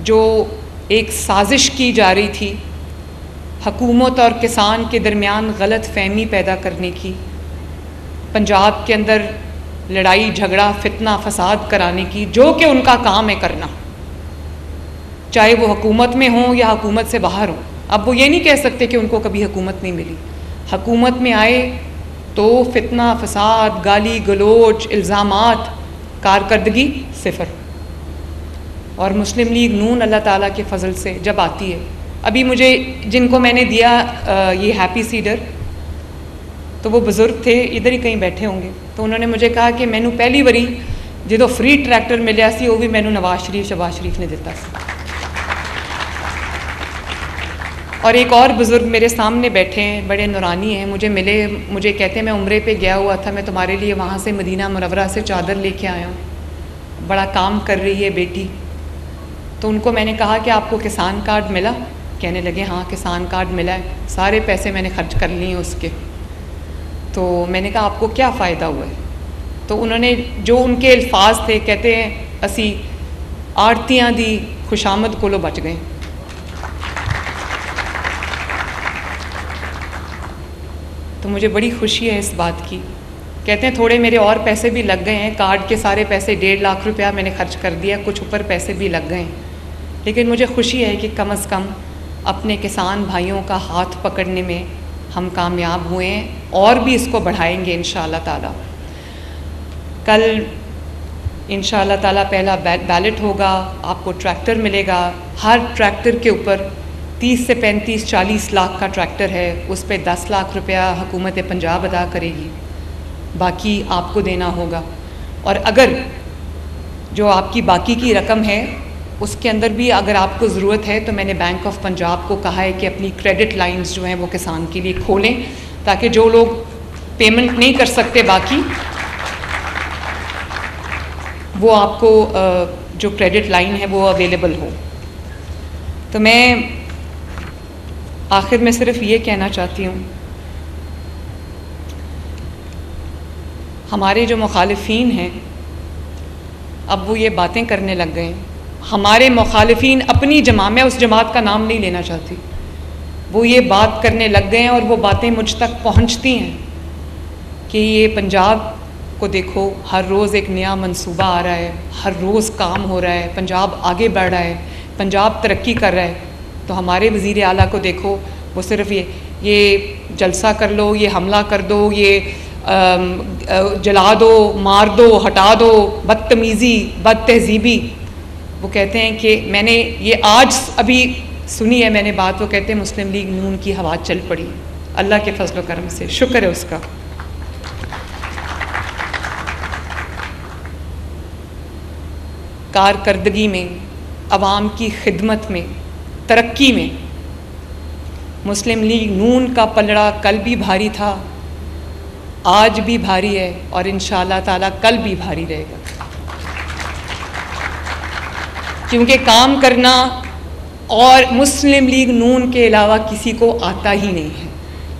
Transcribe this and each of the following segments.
जो एक साजिश की जा रही थी हुकूमत और किसान के दरमियान गलत फहमी पैदा करने की, पंजाब के अंदर लड़ाई झगड़ा फितना फसाद कराने की, जो कि उनका काम है करना, चाहे वो हुकूमत में हो या हुकूमत से बाहर हो। अब वो ये नहीं कह सकते कि उनको कभी हुकूमत नहीं मिली। हुकूमत में आए तो फितना फसाद, गाली गलोच, इल्ज़ामात, कारकर्दगी सिफर। और मुस्लिम लीग नून अल्लाह ताला के फ़ज़ल से जब आती है, अभी मुझे जिनको मैंने दिया ये हैप्पी सीडर, तो वो बुज़ुर्ग थे, इधर ही कहीं बैठे होंगे, तो उन्होंने मुझे कहा कि मैनू पहली बारी जो फ्री ट्रैक्टर मिलया सी वो भी मैनू नवाज शरीफ शहबाज शरीफ ने दिता सी। और एक और बुज़ुर्ग मेरे सामने बैठे हैं, बड़े नूरानी हैं, मुझे मिले, मुझे कहते हैं मैं उम्रे पे गया हुआ था, मैं तुम्हारे लिए वहाँ से मदीना मुनव्वरा से चादर लेके आया हूँ, बड़ा काम कर रही है बेटी। तो उनको मैंने कहा कि आपको किसान कार्ड मिला? कहने लगे हाँ किसान कार्ड मिला है, सारे पैसे मैंने खर्च कर लिए उसके। तो मैंने कहा आपको क्या फ़ायदा हुआ है? तो उन्होंने जो उनके अल्फाज थे, कहते हैं असी आड़तियाँ दी खुशामद कोलों बच गए। तो मुझे बड़ी खुशी है इस बात की। कहते हैं थोड़े मेरे और पैसे भी लग गए हैं, कार्ड के सारे पैसे 1.5 लाख रुपया मैंने खर्च कर दिया, कुछ ऊपर पैसे भी लग गए हैं, लेकिन मुझे खुशी है कि कम से कम अपने किसान भाइयों का हाथ पकड़ने में हम कामयाब हुए हैं और भी इसको बढ़ाएंगे इंशाअल्लाह ताला। कल इंशाअल्लाह ताला पहला बैलेट होगा, आपको ट्रैक्टर मिलेगा। हर ट्रैक्टर के ऊपर 30 से 35-40 लाख का ट्रैक्टर है, उस पर 10 लाख रुपया हुकूमत पंजाब अदा करेगी, बाकी आपको देना होगा। और अगर जो आपकी बाकी की रकम है उसके अंदर भी अगर आपको ज़रूरत है तो मैंने बैंक ऑफ पंजाब को कहा है कि अपनी क्रेडिट लाइंस जो हैं वो किसान के लिए खोलें, ताकि जो लोग पेमेंट नहीं कर सकते बाकी, वो आपको जो क्रेडिट लाइन है वो अवेलेबल हो। तो मैं आखिर में सिर्फ ये कहना चाहती हूँ, हमारे जो मुखालिफिन हैं अब वो ये बातें करने लग गए हैं। हमारे मुखालिफिन अपनी मैं उस जमात का नाम नहीं लेना चाहती, वो ये बात करने लग गए हैं और वो बातें मुझ तक पहुंचती हैं कि ये पंजाब को देखो, हर रोज़ एक नया मंसूबा आ रहा है, हर रोज़ काम हो रहा है, पंजाब आगे बढ़ रहा है, पंजाब तरक्की कर रहा है। तो हमारे वज़ीर आला को देखो, वो सिर्फ ये जलसा कर लो, ये हमला कर दो, ये जला दो, मार दो, हटा दो, बदतमीज़ी, बद तहज़ीबी। वो कहते हैं कि मैंने ये आज अभी सुनी है मैंने बात, वो कहते हैं मुस्लिम लीग नून की हवा चल पड़ी, अल्लाह के फजल व करम से, शुक्र है उसका। कारकर्दगी में, अवाम की खिदमत में, तरक्की में मुस्लिम लीग नून का पलड़ा कल भी भारी था, आज भी भारी है और इंशाअल्लाह ताला कल भी भारी रहेगा। क्योंकि काम करना और मुस्लिम लीग नून के अलावा किसी को आता ही नहीं है।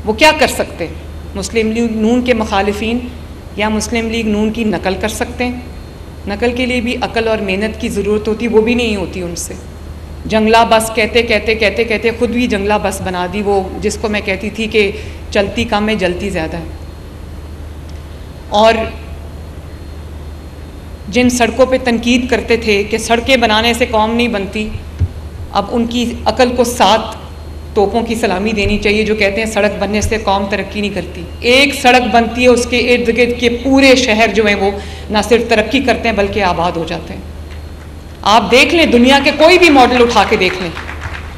वो क्या कर सकते हैं? मुस्लिम लीग नून के मुखालिफिन या मुस्लिम लीग नून की नकल कर सकते हैं। नकल के लिए भी अकल और मेहनत की ज़रूरत होती, वो भी नहीं होती उनसे। जंगला बस कहते कहते कहते कहते खुद भी जंगला बस बना दी, वो जिसको मैं कहती थी कि चलती कम है जलती ज़्यादा है। और जिन सड़कों पे तनकीद करते थे कि सड़कें बनाने से कौम नहीं बनती, अब उनकी अकल को 7 तोपों की सलामी देनी चाहिए जो कहते हैं सड़क बनने से कौम तरक्की नहीं करती। एक सड़क बनती है, उसके इर्द गिर्द के पूरे शहर जो हैं वो ना सिर्फ तरक्की करते हैं बल्कि आबाद हो जाते हैं। आप देख लें, दुनिया के कोई भी मॉडल उठा के देख लें,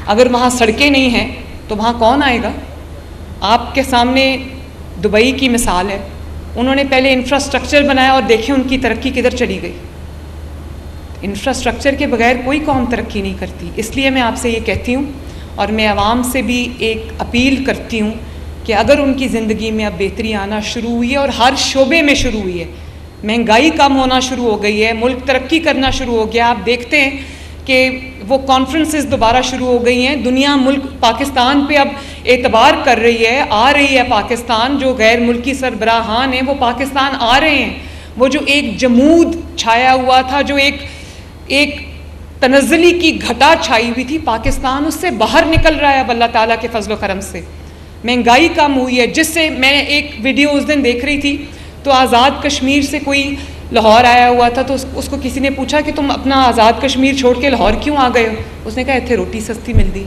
अगर वहाँ सड़कें नहीं हैं तो वहाँ कौन आएगा? आपके सामने दुबई की मिसाल है, उन्होंने पहले इंफ्रास्ट्रक्चर बनाया और देखें उनकी तरक्की किधर चली गई। इंफ्रास्ट्रक्चर के बगैर कोई कौम तरक्की नहीं करती। इसलिए मैं आपसे ये कहती हूँ और मैं आवाम से भी एक अपील करती हूँ कि अगर उनकी ज़िंदगी में अब बेहतरी आना शुरू हुई है और हर शोबे में शुरू हुई है, महंगाई कम होना शुरू हो गई है, मुल्क तरक्की करना शुरू हो गया, आप देखते हैं कि वो कॉन्फ्रेंसेस दोबारा शुरू हो गई हैं, दुनिया मुल्क पाकिस्तान पे अब एतबार कर रही है, आ रही है पाकिस्तान, जो गैर मुल्की सरबराहान हैं वो पाकिस्तान आ रहे हैं। वो जो एक जमूद छाया हुआ था, जो एक तनज़्ज़ुली की घटा छाई हुई थी, पाकिस्तान उससे बाहर निकल रहा है अब अल्लाह ताला के फजल करम से। महंगाई कम हुई है, जिससे मैं एक वीडियो उस दिन देख रही थी तो आज़ाद कश्मीर से कोई लाहौर आया हुआ था, तो उसको किसी ने पूछा कि तुम अपना आज़ाद कश्मीर छोड़ के लाहौर क्यों आ गए हो? उसने कहा इत्थे रोटी सस्ती मिलती।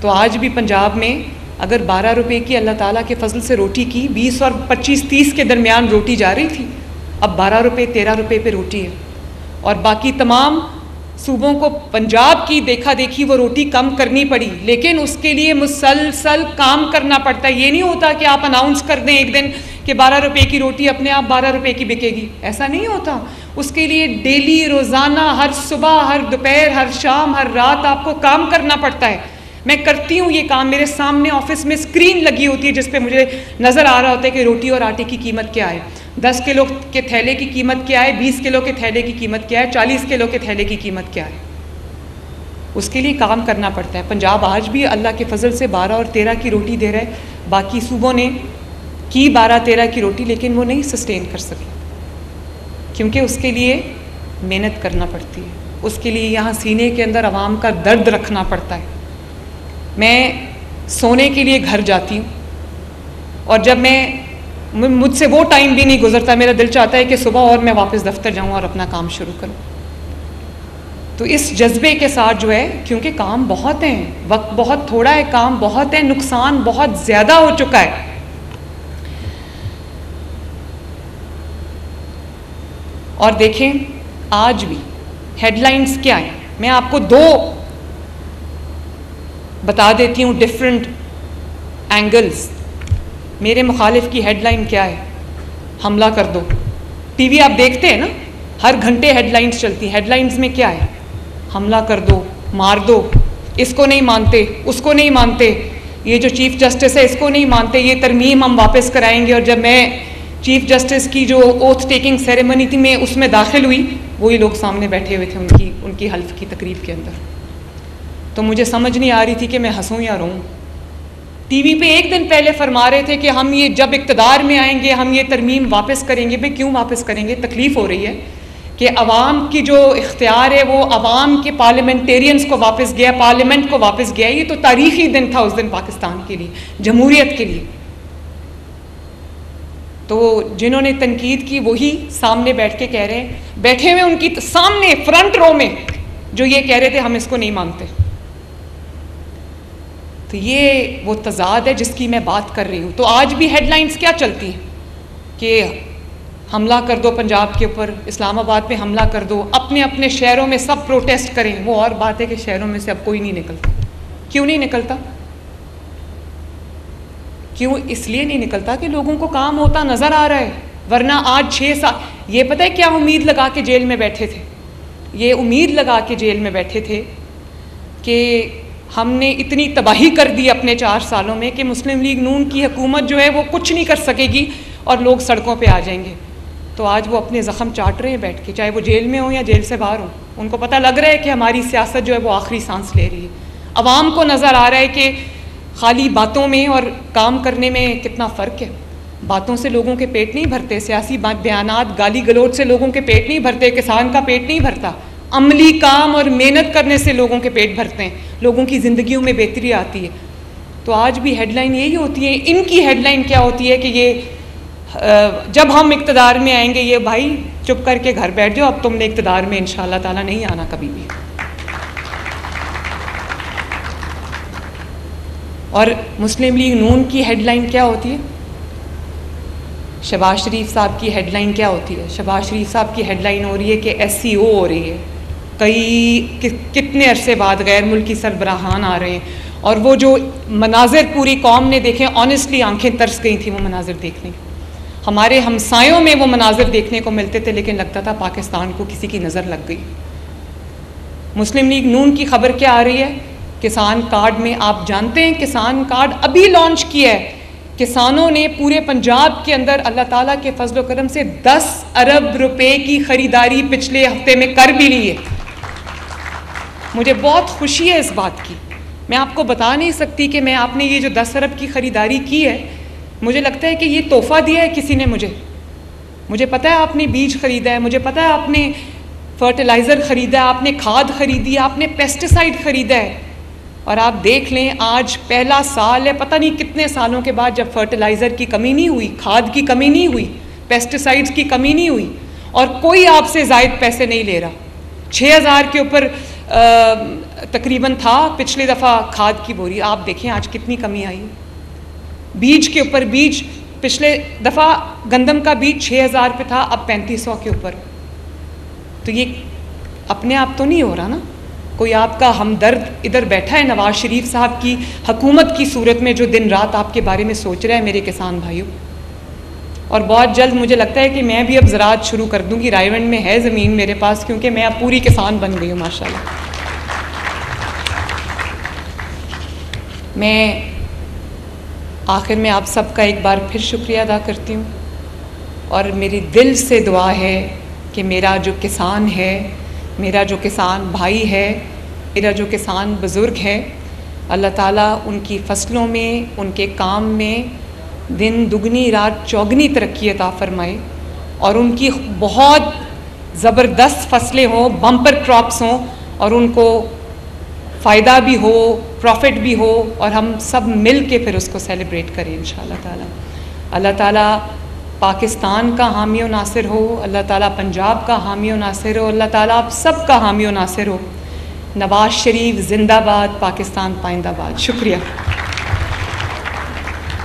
तो आज भी पंजाब में अगर 12 रुपये की अल्लाह ताला के फजल से रोटी की 20 और 25-30 के दरमियान रोटी जा रही थी, अब 12 रुपये 13 रुपये पे रोटी है। और बाकी तमाम सूबों को पंजाब की देखा देखी वो रोटी कम करनी पड़ी, लेकिन उसके लिए मुसलसल काम करना पड़ता है। ये नहीं होता कि आप अनाउंस कर दें एक दिन कि 12 रुपये की रोटी अपने आप 12 रुपये की बिकेगी, ऐसा नहीं होता। उसके लिए डेली, रोज़ाना, हर सुबह, हर दोपहर, हर शाम, हर रात आपको काम करना पड़ता है। मैं करती हूँ ये काम, मेरे सामने ऑफिस में स्क्रीन लगी होती है जिस पे मुझे नज़र आ रहा होता है कि रोटी और आटे की कीमत क्या है, 10 किलो के थैले की कीमत क्या है, 20 किलो के थैले की कीमत क्या है, 40 किलो के थैले की कीमत क्या है। उसके लिए काम करना पड़ता है। पंजाब आज भी अल्लाह के फजल से 12 और 13 की रोटी दे रहा है। बाकी सूबों ने की 12-13 की रोटी, लेकिन वो नहीं सस्टेन कर सके, क्योंकि उसके लिए मेहनत करना पड़ती है। उसके लिए यहाँ सीने के अंदर आवाम का दर्द रखना पड़ता है। मैं सोने के लिए घर जाती हूँ और जब मुझसे वो टाइम भी नहीं गुजरता, मेरा दिल चाहता है कि सुबह और मैं वापस दफ्तर जाऊँ और अपना काम शुरू करूँ। तो इस जज्बे के साथ जो है, क्योंकि काम बहुत हैं, वक्त बहुत थोड़ा है, काम बहुत है, नुकसान बहुत ज़्यादा हो चुका है। और देखें आज भी हेडलाइंस क्या है, मैं आपको 2 बता देती हूँ डिफरेंट एंगल्स। मेरे मुखालिफ की हेडलाइन क्या है? हमला कर दो। टीवी आप देखते हैं ना, हर घंटे हेडलाइंस चलती हैं। हेडलाइंस में क्या है? हमला कर दो, मार दो, इसको नहीं मानते, उसको नहीं मानते, ये जो चीफ जस्टिस है इसको नहीं मानते, ये तरमीम हम वापस कराएंगे। और जब मैं चीफ जस्टिस की जो ओथ टेकिंग सेरेमनी थी मैं उसमें दाखिल हुई, वही लोग सामने बैठे हुए थे उनकी हल्फ की तकरीब के अंदर। तो मुझे समझ नहीं आ रही थी कि मैं हंसूं या रोऊं। टीवी पे एक दिन पहले फरमा रहे थे कि हम ये जब इक़्तिदार में आएंगे हम ये तरमीम वापस करेंगे। भाई क्यों वापस करेंगे? तकलीफ़ हो रही है कि अवाम की जो इख्तियार है वो अवाम के पार्लियामेंटेरियंस को वापस गया, पार्लियामेंट को वापस गया। ये तो तारीख़ी दिन था उस दिन पाकिस्तान के लिए, जमहूरियत के लिए। तो जिन्होंने तनकीद की वही सामने बैठ के कह रहे हैं, बैठे हुए उनकी सामने फ्रंट रो में जो ये कह रहे थे हम इसको नहीं मानते। तो ये वो तज़ाद है जिसकी मैं बात कर रही हूँ। तो आज भी हेडलाइंस क्या चलती हैं कि हमला कर दो पंजाब के ऊपर, इस्लामाबाद पे हमला कर दो, अपने अपने शहरों में सब प्रोटेस्ट करें। वो और बात है कि शहरों में से अब कोई नहीं निकलता। क्यों नहीं निकलता? क्यों? इसलिए नहीं निकलता कि लोगों को काम होता नज़र आ रहा है। वरना आज 6 साल ये पता है क्या उम्मीद लगा के जेल में बैठे थे? ये उम्मीद लगा के जेल में बैठे थे कि हमने इतनी तबाही कर दी अपने 4 सालों में कि मुस्लिम लीग नून की हुकूमत जो है वो कुछ नहीं कर सकेगी और लोग सड़कों पे आ जाएंगे। तो आज वो अपने ज़ख़म चाट रहे हैं बैठ के, चाहे वो जेल में हो या जेल से बाहर हो। उनको पता लग रहा है कि हमारी सियासत जो है वो आखिरी सांस ले रही है। अवाम को नज़र आ रहा है कि खाली बातों में और काम करने में कितना फ़र्क है। बातों से लोगों के पेट नहीं भरते, सियासी बयानात, गाली गलौज से लोगों के पेट नहीं भरते, किसान का पेट नहीं भरता। अमली काम और मेहनत करने से लोगों के पेट भरते हैं, लोगों की ज़िंदगियों में बेहतरी आती है। तो आज भी हेडलाइन यही होती है। इनकी हेडलाइन क्या होती है कि ये जब हम इक़्तिदार में आएंगे, ये भाई चुप करके घर बैठ जाओ, अब तुमने इक़्तिदार में इंशाअल्लाह ताला नहीं आना कभी भी। और मुस्लिम लीग नून की हेडलाइन क्या होती है? शहबाज शरीफ साहब की हेडलाइन क्या होती है? शहबाज शरीफ साहब की हेडलाइन हो रही है कि SCO हो रही है। कितने अरसे बाद गैर मुल्की सरबराहान आ रहे हैं और वो जो मनाजिर पूरी कौम ने देखे, ऑनेस्टली आंखें तरस गई थी वो मनाजिर देखने। हमारे हमसायों में वो मनाजिर देखने को मिलते थे, लेकिन लगता था पाकिस्तान को किसी की नज़र लग गई। मुस्लिम लीग नून की खबर क्या आ रही है? किसान कार्ड में, आप जानते हैं किसान कार्ड अभी लॉन्च किया है। किसानों ने पूरे पंजाब के अंदर अल्लाह ताला के फजल करम से 10 अरब रुपए की ख़रीदारी पिछले हफ्ते में कर भी ली है। मुझे बहुत खुशी है इस बात की। मैं आपको बता नहीं सकती कि मैं आपने ये जो 10 अरब की ख़रीदारी की है, मुझे लगता है कि ये तोहफ़ा दिया है किसी ने मुझे पता है आपने बीज ख़रीदा है, मुझे पता है आपने फर्टिलाइज़र ख़रीदा है, आपने खाद ख़रीदी है, आपने पेस्टिसाइड ख़रीदा है। और आप देख लें, आज पहला साल है, पता नहीं कितने सालों के बाद, जब फर्टिलाइज़र की कमी नहीं हुई, खाद की कमी नहीं हुई, पेस्टिसाइड्स की कमी नहीं हुई, और कोई आपसे ज़ायद पैसे नहीं ले रहा। 6000 के ऊपर तकरीबन था पिछली दफ़ा खाद की बोरी। आप देखें आज कितनी कमी आई है। बीज के ऊपर बीज, पिछले दफ़ा गंदम का बीज 6000 पे था, अब 3500 के ऊपर। तो ये अपने आप तो नहीं हो रहा ना, कोई आपका हमदर्द इधर बैठा है नवाज शरीफ साहब की हुकूमत की सूरत में, जो दिन रात आपके बारे में सोच रहा है मेरे किसान भाइयों। और बहुत जल्द मुझे लगता है कि मैं भी अब ज़राअत शुरू कर दूंगी। रायवंड में है ज़मीन मेरे पास, क्योंकि मैं अब पूरी किसान बन गई हूँ माशाल्लाह। मैं आखिर में आप सबका एक बार फिर शुक्रिया अदा करती हूँ, और मेरी दिल से दुआ है कि मेरा जो किसान है, मेरा जो किसान भाई है, मेरा जो किसान बुज़ुर्ग है, अल्लाह ताला उनकी फ़सलों में, उनके काम में दिन दुगनी रात चौगनी तरक्की अता फ़रमाए, और उनकी बहुत ज़बरदस्त फसलें हों, बम्पर क्रॉप्स हों, और उनको फ़ायदा भी हो, प्रॉफिट भी हो, और हम सब मिल के फिर उसको सेलिब्रेट करें इंशाअल्लाह ताला। अल्लाह ताला पाकिस्तान का हामी व नासिर हो, अल्लाह ताला पंजाब का हामी व नासिर हो, अल्लाह ताला आप सब का हामी व नासिर हो। नवाज शरीफ जिंदाबाद, पाकिस्तान पाइंदाबाद। शुक्रिया।